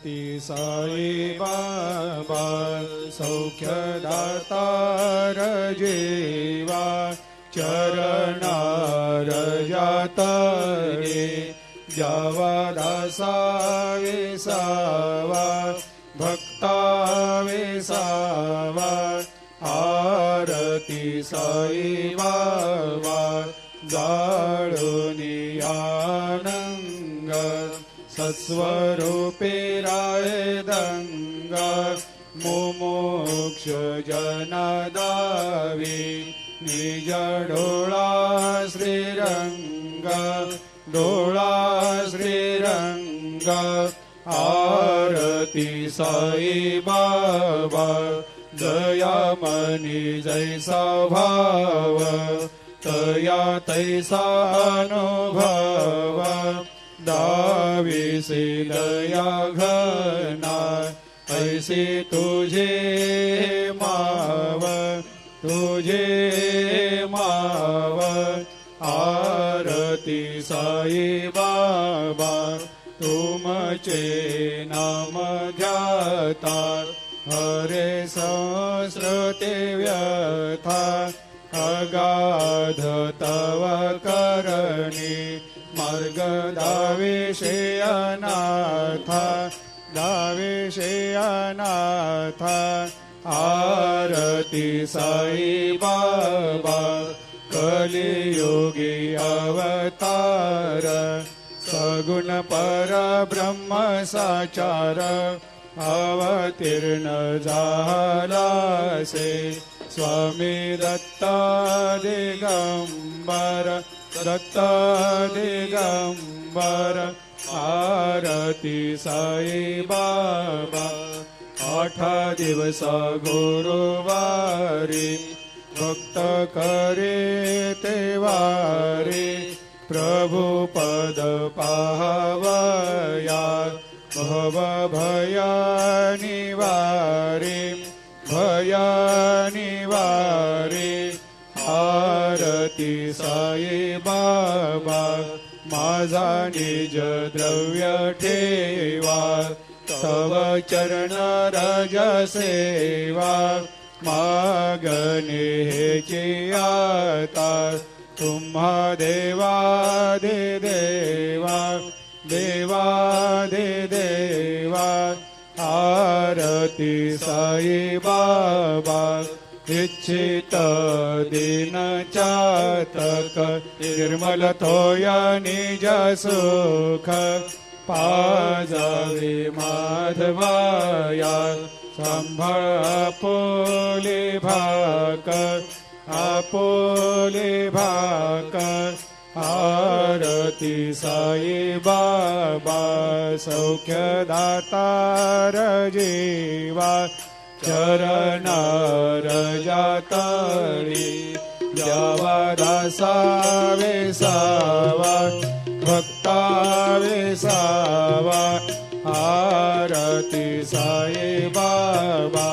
ती साई बाबा सौख्यदातार जीवा चरणार जातरे जावा दासा विसावा भक्ता विसावा आरती साई बाबा जाळूनी आनंग सत्स्वरूपे राय दंग मुमुक्ष जनदावी निज डोळा श्रीरंग डोळा श्रीरंग आरती साई बाबा दयामनी जैसा भाव तया तैसा अनुभव दाविसे दया घना ऐसे तुझे माव तुझे माव आरती साई बाबा तुमचे नाम ध्याता हरे संस्कृते व्यथा अगाध तव करणी मार्ग दाविषे अनाथा दाविषे अनाथा आरती साई बाबा कलियुगी अवतार सगुण परब्रह्म साचार अवतीर्ण झालासे स्वामी दत्ता दिगंबर दत्ता दिगंबर आरती साई बाबा 8 दिवस गुरुवारी भक्त करे तेवारी प्रभु पद पाहवया भव भया निवारी भया निवारी आरती साई बाबा माझा निज द्रव्य ठेवा तव चरण रज सेवा मागणे हेची आता तुम्हा देवादि देवा देवादि देवा आरती साई बाबा इच्छित दिन चातक निर्मल थोया निज सुख पाजावे माधवाया सांभाळ आपोले भाक आरती साई बाबा सौख्यदातार जीवा चरणार जातळी द्यावा दासा विसावा भक्ता विसावा आरती साई बाबा